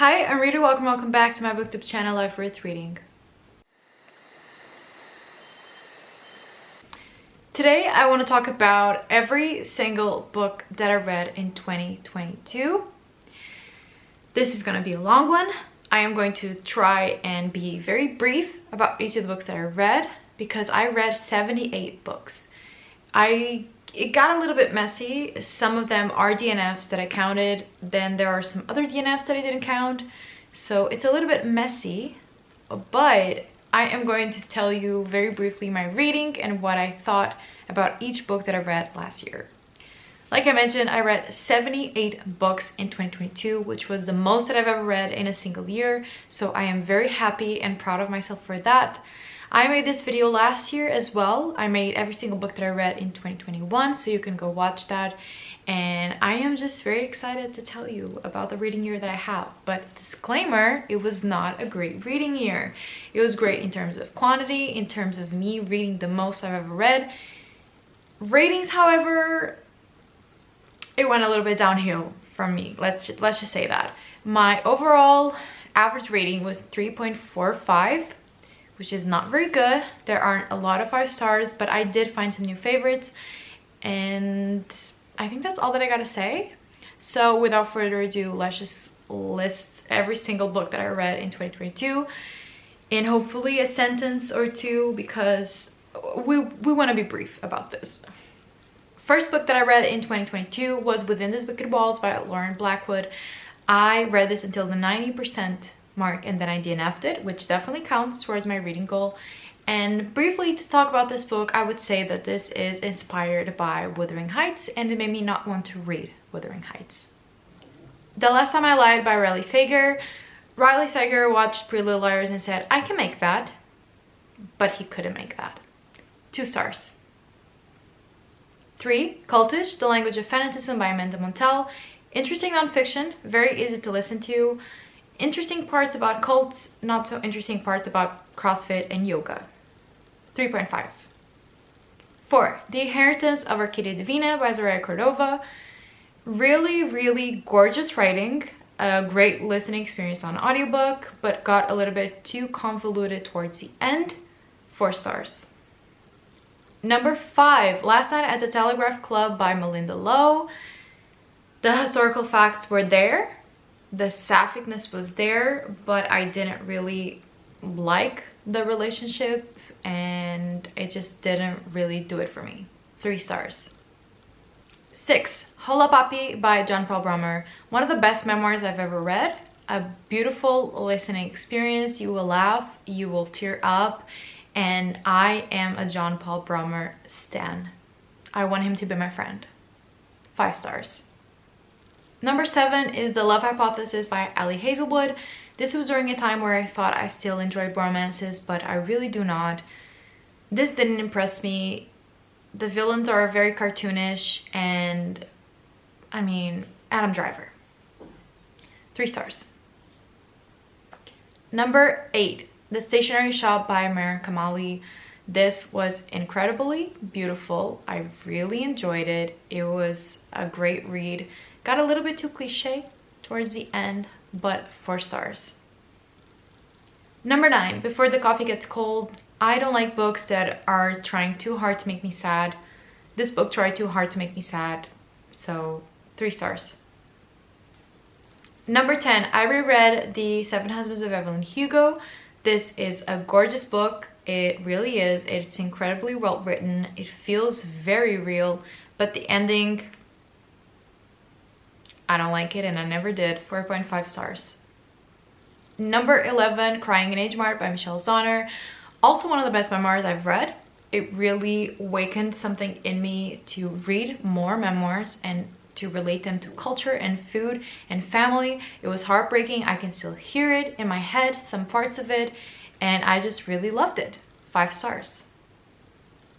Hi, I'm Rita. Welcome back to my booktube channel, Life Worth Reading. Today, I want to talk about every single book that I read in 2022. This is going to be a long one. I am going to try and be very brief about each of the books that I read because I read 78 books. It got a little bit messy. Some of them are DNFs that I counted. Then there are some other DNFs that I didn't count. So it's a little bit messy, but I am going to tell you very briefly my reading and what I thought about each book that I read last year. Like I mentioned, I read 78 books in 2022, which was the most that I've ever read in a single year. So I am very happy and proud of myself for that. I made this video last year as well. I made every single book that I read in 2021, so you can go watch that. And I am just very excited to tell you about the reading year that I have. But disclaimer, it was not a great reading year. It was great in terms of quantity, in terms of me reading the most I've ever read. Ratings, however, it went a little bit downhill from me. Let's just say that. My overall average rating was 3.45. which is not very good. There aren't a lot of 5 stars, but I did find some new favorites, and I think that's all that I gotta say. So without further ado, let's just list every single book that I read in 2022 in hopefully a sentence or two, because we want to be brief about this. First book that I read in 2022 was Within These Wicked Walls by Lauren Blackwood. I read this until the 90% mark and then I DNF'd it, which definitely counts towards my reading goal. And briefly to talk about this book, I would say that this is inspired by Wuthering Heights, and it made me not want to read Wuthering Heights. The Last Time I Lied by Riley Sager. Riley Sager watched Pretty Little Liars and said, I can make that, but he couldn't make that. 2 stars. 3. Cultish, The Language of Fanatism by Amanda Montell. Interesting nonfiction, very easy to listen to. Interesting parts about cults, not so interesting parts about CrossFit and yoga. 3.5. 4. The Inheritance of Arcadia Divina by Zoraia Cordova. Really gorgeous writing. A great listening experience on audiobook, but got a little bit too convoluted towards the end. 4 stars. Number 5. Last Night at the Telegraph Club by Melinda Lowe. The historical facts were there. The sapphic-ness was there, but I didn't really like the relationship and it just didn't really do it for me. 3 stars. 6. Hola Papi by John Paul Brummer. One of the best memoirs I've ever read. A beautiful listening experience. You will laugh, you will tear up, and I am a John Paul Brummer stan. I want him to be my friend. 5 stars. Number 7 is The Love Hypothesis by Ali Hazelwood. This was during a time where I thought I still enjoyed romances, but I really do not. This didn't impress me. The villains are very cartoonish, and I mean, Adam Driver. 3 stars. Number 8, The Stationery Shop by Maren Kamali. This was incredibly beautiful. I really enjoyed it. It was a great read. Got a little bit too cliche towards the end, but 4 stars. Number 9, Before the Coffee Gets Cold. I don't like books that are trying too hard to make me sad. This book tried too hard to make me sad, so 3 stars. Number 10, I reread The 7 Husbands of Evelyn Hugo. This is a gorgeous book. It really is. It's incredibly well written. It feels very real, but the ending, I don't like it and I never did. 4.5 stars. Number 11, Crying in H Mart by Michelle Zauner. Also one of the best memoirs I've read. It really awakened something in me to read more memoirs and to relate them to culture and food and family. It was heartbreaking. I can still hear it in my head, some parts of it, and I just really loved it. 5 stars.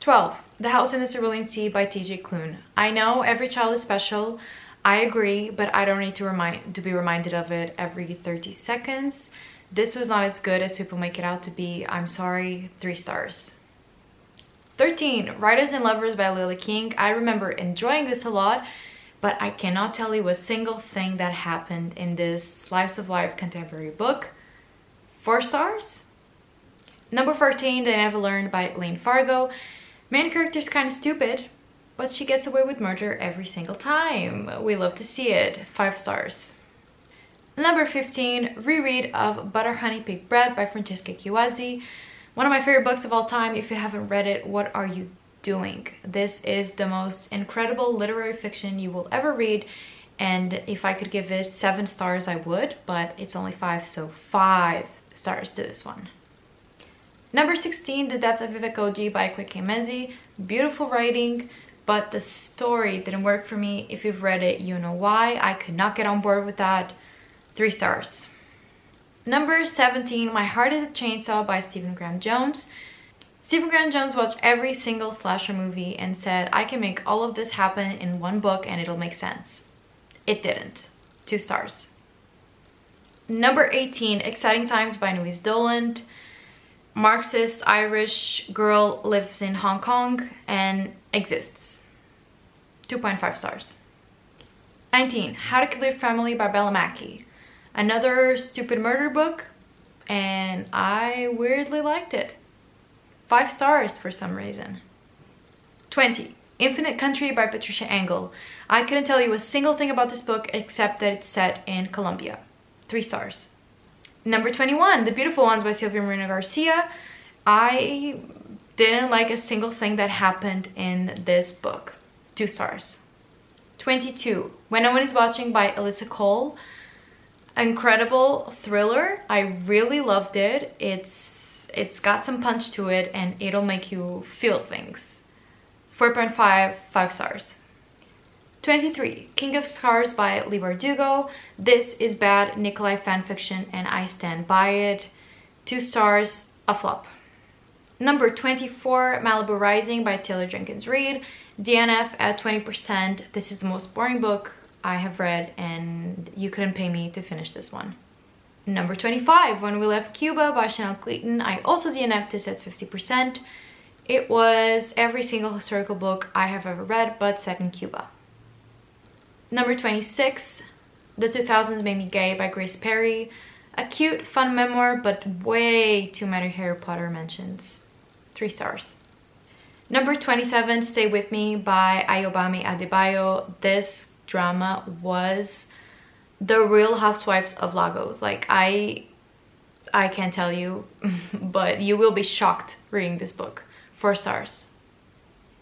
12, The House in the Cerulean Sea by TJ Klune. I know every child is special. I agree, but I don't need to be reminded of it every 30 seconds. This was not as good as people make it out to be. I'm sorry. 3 stars. 13, Writers and Lovers by Lily King. I remember enjoying this a lot, but I cannot tell you a single thing that happened in this slice of life contemporary book. 4 stars. Number 14, They Never Learned by Lane Fargo. Main character is kind of stupid, but she gets away with murder every single time. We love to see it. 5 stars. Number 15, Reread of Butter Honey Pig Bread by Francesca Chiuazzi. One of my favorite books of all time. If you haven't read it, what are you doing? This is the most incredible literary fiction you will ever read, and if I could give it 7 stars I would, but it's only 5, so 5 stars to this one. Number 16, The Death of Vivek Oji by Kwek Mezi. Beautiful writing, but the story didn't work for me. If you've read it, you know why. I could not get on board with that. 3 stars. Number 17, My Heart is a Chainsaw by Stephen Graham Jones. Stephen Graham Jones watched every single slasher movie and said, I can make all of this happen in one book and it'll make sense. It didn't. 2 stars. Number 18, Exciting Times by Louise Doland. Marxist Irish girl lives in Hong Kong and exists. 2.5 stars. 19, How to Kill Your Family by Bella Mackie. Another stupid murder book, and I weirdly liked it. 5 stars for some reason. 20, Infinite Country by Patricia Engel. I couldn't tell you a single thing about this book except that it's set in Colombia. 3 stars. Number 21, The Beautiful Ones by Sylvia Marina Garcia. I didn't like a single thing that happened in this book. 2 stars. 22, When No One Is Watching by Alyssa Cole. Incredible thriller. I really loved it. It's got some punch to it and it'll make you feel things. 4.5, 5 stars. 23, King of Scars by Leigh Bardugo. This is bad Nikolai fanfiction and I stand by it. 2 stars, a flop. Number 24, Malibu Rising by Taylor Jenkins Reid. DNF at 20%. This is the most boring book I have read and you couldn't pay me to finish this one. Number 25, When We Left Cuba by Chanel Clayton. I also DNF'd this at 50%. It was every single historical book I have ever read, but set in Cuba. Number 26, The 2000s Made Me Gay by Grace Perry. A cute, fun memoir, but way too many Harry Potter mentions. 3 stars. Number 27, Stay With Me by Ayobami Adebayo. This drama was the Real Housewives of Lagos. Like, I can't tell you, but you will be shocked reading this book. 4 stars.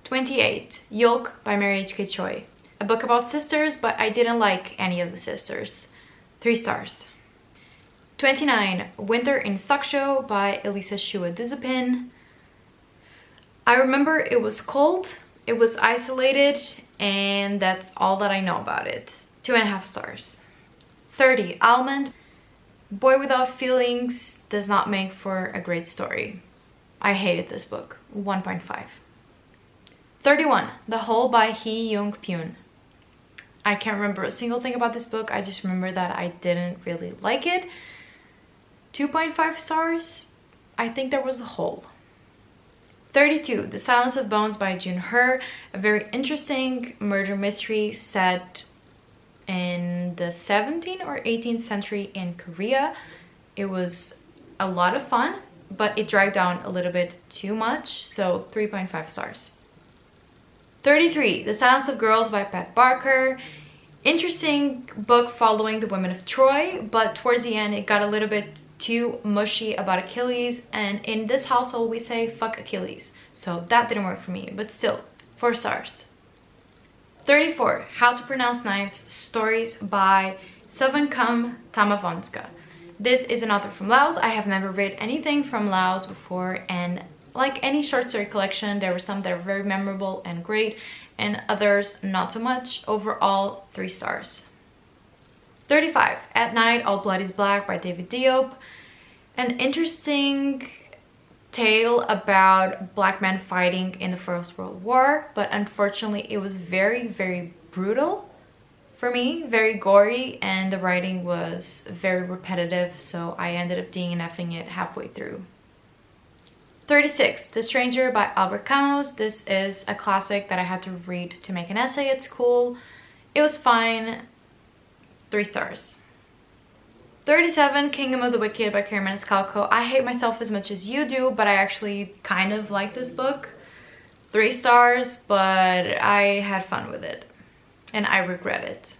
28, Yolk by Mary H.K. Choi. A book about sisters, but I didn't like any of the sisters. 3 stars. 29, Winter in Sokcho by Elisa Shua Duzupin. I remember it was cold, it was isolated, and that's all that I know about it. 2.5 stars. 30, Almond. Boy Without Feelings does not make for a great story. I hated this book. 1.5. 31, The Hole by Hee Young Pyun. I can't remember a single thing about this book. I just remember that I didn't really like it. 2.5 stars. I think there was a hole. 32, The Silence of Bones by Jun Her. A very interesting murder mystery set in the 17th or 18th century in Korea. It was a lot of fun, but it dragged down a little bit too much, so 3.5 stars. 33, The Silence of Girls by Pat Barker. Interesting book following the women of Troy, but towards the end it got a little bit too mushy about Achilles, and in this household we say fuck Achilles, so that didn't work for me, but still 4 stars. 34, How to Pronounce Knives, Stories by Savankum Tamavonska. This is an author from Laos. I have never read anything from Laos before, and like any short story collection, there were some that are very memorable and great, and others not so much. Overall, 3 stars. 35, At Night, All Blood is Black by David Diop. An interesting tale about black men fighting in the First World War, but unfortunately it was very, very brutal for me, very gory, and the writing was very repetitive, so I ended up DNFing it halfway through. 36, The Stranger by Albert Camus. This is a classic that I had to read to make an essay at school. It was fine. 3 stars. 37, Kingdom of the Wicked by Carrie Maniscalco. I hate myself as much as you do, but I actually kind of like this book. 3 stars, but I had fun with it. And I regret it.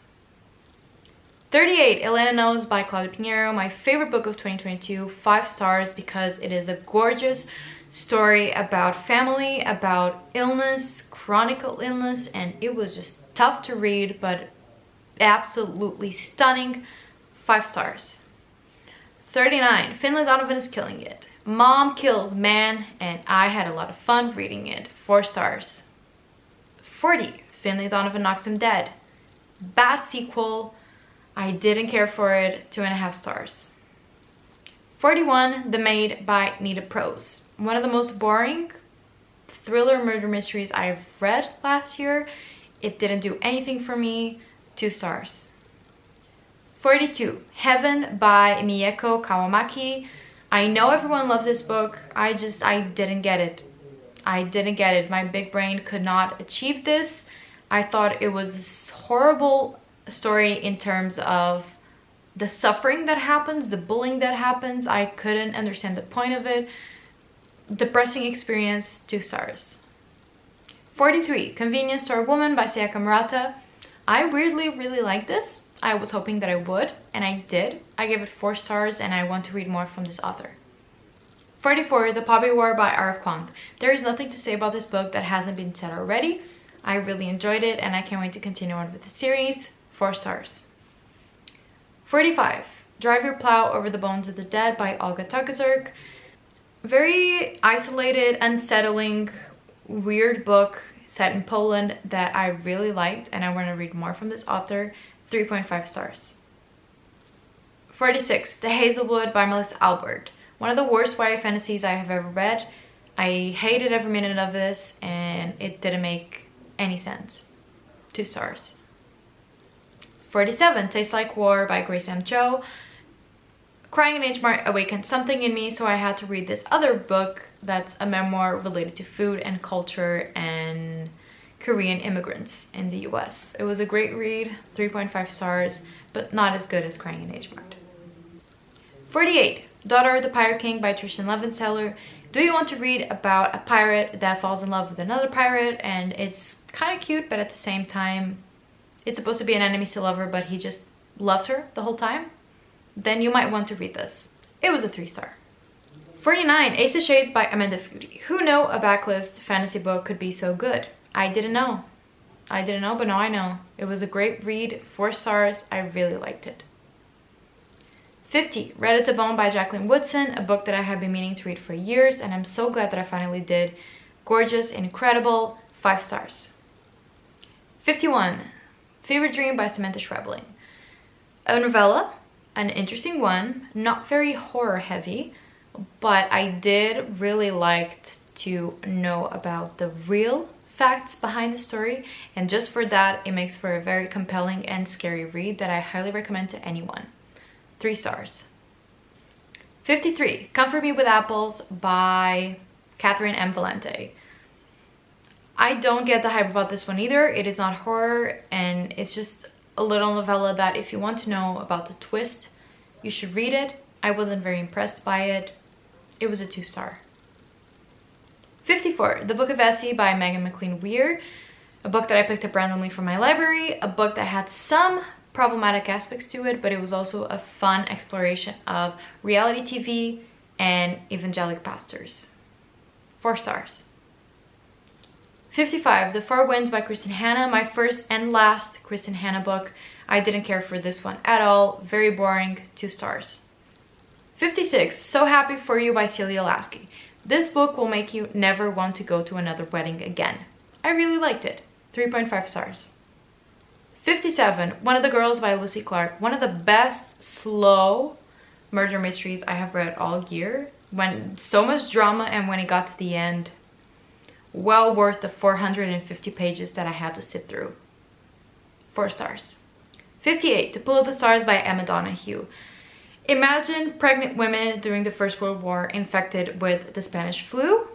38, Elena Knows by Claudia Pinheiro. My favorite book of 2022. 5 stars because it is a gorgeous story about family, about illness, chronic illness, and it was just tough to read, but absolutely stunning. 5 stars. 39, Finlay Donovan is Killing It. Mom kills man, and I had a lot of fun reading it. 4 stars. 40, Finlay Donovan Knocks Him Dead. Bad sequel. I didn't care for it. 2.5 stars. 41, The Maid by Nita Prose. One of the most boring thriller murder mysteries I've read last year. It didn't do anything for me. 2 stars. 42, Heaven by Mieko Kawamaki. I know everyone loves this book. I didn't get it. I didn't get it. My big brain could not achieve this. I thought it was a horrible story in terms of the suffering that happens, the bullying that happens. I couldn't understand the point of it. Depressing experience. 2 stars. 43, Convenience Store Woman by Sayaka Murata. I weirdly really like this. I was hoping that I would, and I did. I gave it 4 stars, and I want to read more from this author. 44, The Poppy War by R.F. Kuang. There is nothing to say about this book that hasn't been said already. I really enjoyed it, and I can't wait to continue on with the series. 4 stars. 45, Drive Your Plow Over the Bones of the Dead by Olga Tokarczuk. Very isolated, unsettling, weird book set in Poland that I really liked, and I want to read more from this author. 3.5 stars. 46, The Hazelwood by Melissa Albert. One of the worst YA fantasies I have ever read. I hated every minute of this, and it didn't make any sense. 2 stars. 47, Tastes Like War by Grace M. Cho. Crying in H Mart awakened something in me, so I had to read this other book that's a memoir related to food and culture and Korean immigrants in the US. It was a great read, 3.5 stars, but not as good as Crying in H Mart. 48, Daughter of the Pirate King by Tristan Levenseller. Do you want to read about a pirate that falls in love with another pirate, and it's kind of cute, but at the same time, it's supposed to be an enemies to lover, but he just loves her the whole time? Then you might want to read this. It was a 3 star. 49, Ace of Shades by Amanda Foody. Who knew a backlist fantasy book could be so good? I didn't know. I didn't know, but now I know. It was a great read, 4 stars. I really liked it. 50, Read It to Bone by Jacqueline Woodson, a book that I have been meaning to read for years, and I'm so glad that I finally did. Gorgeous, incredible, 5 stars. 51, Fever Dream by Samantha Schweblin. A novella, an interesting one, not very horror heavy, but I did really like to know about the real facts behind the story, and just for that it makes for a very compelling and scary read that I highly recommend to anyone. 3 stars. 53, Comfort Me with Apples by Catherine M. Valente. I don't get the hype about this one either. It is not horror, and it's just a little novella that if you want to know about the twist, you should read it. I wasn't very impressed by it. It was a 2 star. 54, The Book of Essie by Megan McLean Weir, a book that I picked up randomly from my library, a book that had some problematic aspects to it, but it was also a fun exploration of reality TV and evangelical pastors. 4 stars. 55, The Four Winds by Kristen Hanna, my first and last Kristen Hanna book. I didn't care for this one at all. Very boring, 2 stars. 56, So Happy For You by Celia Lasky. This book will make you never want to go to another wedding again. I really liked it. 3.5 stars. 57, One of the Girls by Lucy Clark. One of the best slow murder mysteries I have read all year. When so much drama, and when it got to the end, well worth the 450 pages that I had to sit through. 4 stars. 58, The Pool of the Stars by Emma Donoghue. Imagine pregnant women during the First World War infected with the Spanish flu,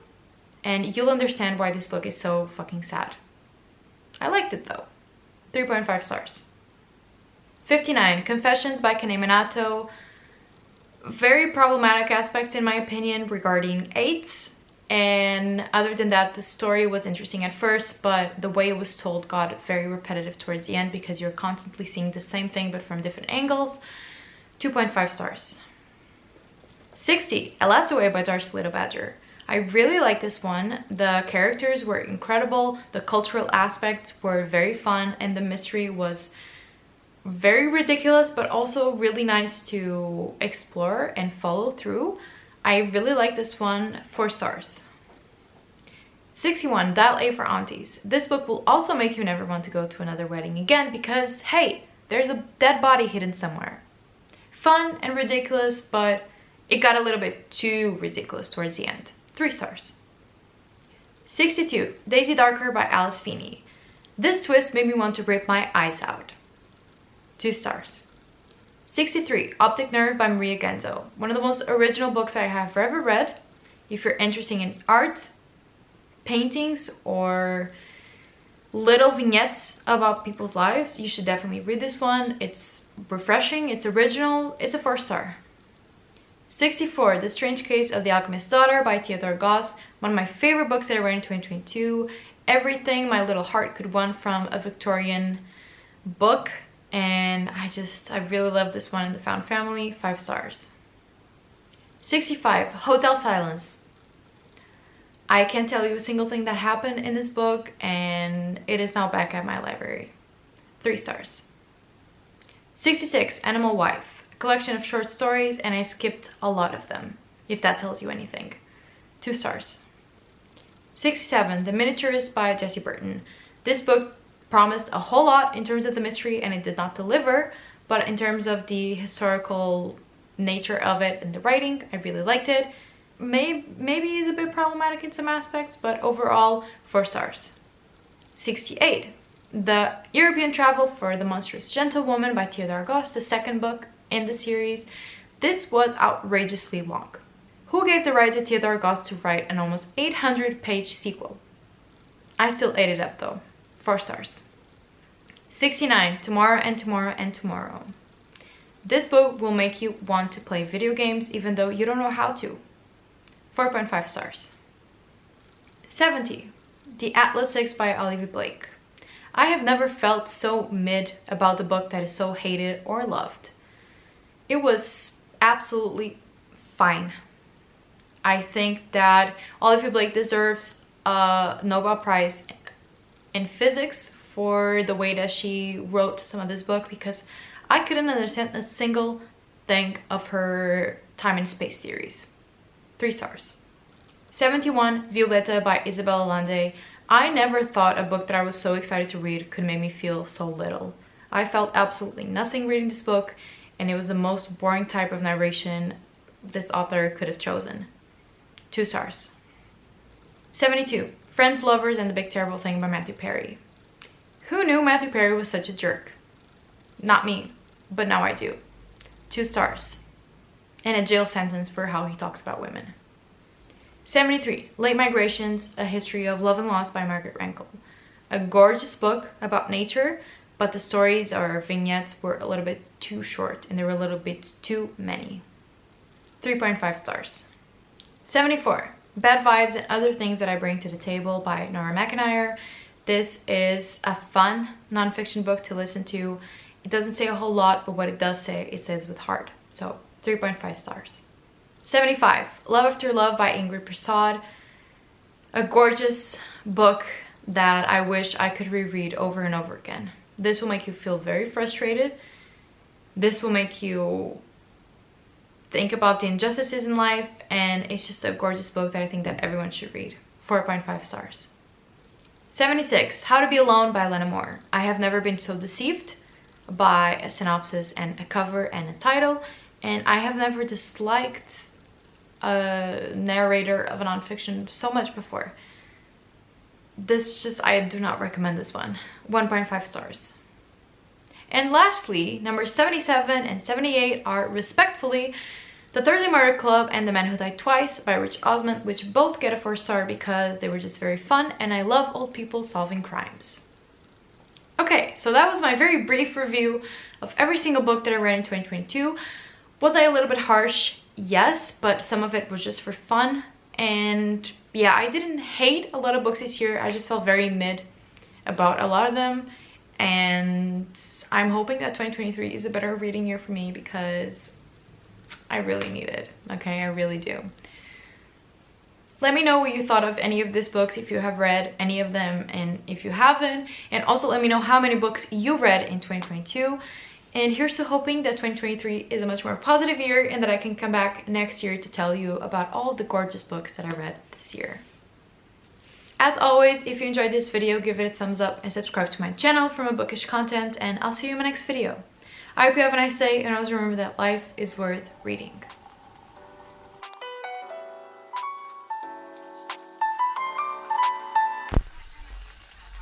and you'll understand why this book is so fucking sad. I liked it though. 3.5 stars. 59, Confessions by Kane Minato. Very problematic aspects in my opinion regarding AIDS, and other than that the story was interesting at first, but the way it was told got very repetitive towards the end because you're constantly seeing the same thing but from different angles. 2.5 stars. 60, Elatsoe by Darcy Little Badger. I really like this one. The characters were incredible, the cultural aspects were very fun, and the mystery was very ridiculous but also really nice to explore and follow through. I really like this one. 4 stars. 61, Dial A for Aunties. This book will also make you never want to go to another wedding again because, hey, there's a dead body hidden somewhere. Fun and ridiculous, but it got a little bit too ridiculous towards the end. 3 stars. 62, Daisy Darker by Alice Feeney. This twist made me want to rip my eyes out. 2 stars. 63, Optic Nerve by Maria Genzo. One of the most original books I have ever read. If you're interested in art, paintings, or little vignettes about people's lives, you should definitely read this one. It's refreshing, it's original, it's a 4 star. 64, The Strange Case of the Alchemist's Daughter by Theodore Goss. One of my favorite books that I read in 2022. Everything my little heart could want from a Victorian book. And I really love this one in the Found Family. 5 stars. 65, Hotel Silence. I can't tell you a single thing that happened in this book, and it is now back at my library. 3 stars. 66, Animal Wife. A collection of short stories, and I skipped a lot of them, if that tells you anything. 2 stars. 67, The Miniaturist by Jessie Burton. This book promised a whole lot in terms of the mystery and it did not deliver, but in terms of the historical nature of it and the writing, I really liked it. Maybe is a bit problematic in some aspects, but overall 4 stars. 68, The European Travel for the Monstrous Gentlewoman by Theodore Goss, the second book in the series. This was outrageously long. Who gave the right to Theodore Goss to write an almost 800-page sequel? I still ate it up though. 4 stars. 69, Tomorrow and Tomorrow and Tomorrow. This book will make you want to play video games even though you don't know how to. 4.5 stars. 70, The Atlas 6 by Olivia Blake. I have never felt so mid about the book that is so hated or loved. It was absolutely fine. I think that Olivia Blake deserves a Nobel Prize in physics for the way that she wrote some of this book, because I couldn't understand a single thing of her time and space theories. 3 stars. 71, Violetta by Isabel Allende. I never thought a book that I was so excited to read could make me feel so little. I felt absolutely nothing reading this book, and it was the most boring type of narration this author could have chosen. 2 stars. 72, Friends, Lovers, and the Big Terrible Thing by Matthew Perry. Who knew Matthew Perry was such a jerk? Not me, but now I do. 2 stars. And a jail sentence for how he talks about women. 73, Late Migrations, A History of Love and Loss by Margaret Rankle. A gorgeous book about nature, but the stories or vignettes were a little bit too short and there were a little bit too many. 3.5 stars. 74, Bad Vibes and Other Things That I Bring to the Table by Nora McIntyre. This is a fun nonfiction book to listen to. It doesn't say a whole lot, but what it does say, it says with heart. So 3.5 stars. 75, Love After Love by Ingrid Prasad. A gorgeous book that I wish I could reread over and over again. This will make you feel very frustrated. This will make you think about the injustices in life, and it's just a gorgeous book that I think that everyone should read. 4.5 stars. 76, How to Be Alone by Lena Moore. I have never been so deceived by a synopsis and a cover and a title, and I have never disliked a narrator of a nonfiction so much before. I do not recommend this one. 1.5 stars. And lastly, numbers 77 and 78 are respectfully The Thursday Murder Club and The Man Who Died Twice by Rich Osmond, which both get a 4 star because they were just very fun and I love old people solving crimes. Okay, so that was my very brief review of every single book that I read in 2022. Was I a little bit harsh? Yes, but some of it was just for fun. And yeah, I didn't hate a lot of books this year. I just felt very mid about a lot of them. And I'm hoping that 2023 is a better reading year for me because I really need it. Okay, I really do. Let me know what you thought of any of these books, if you have read any of them and if you haven't. And also let me know how many books you read in 2022. And here's to hoping that 2023 is a much more positive year and that I can come back next year to tell you about all the gorgeous books that I read this year. As always, if you enjoyed this video, give it a thumbs up and subscribe to my channel for more bookish content, and I'll see you in my next video. I hope you have a nice day, and always remember that life is worth reading.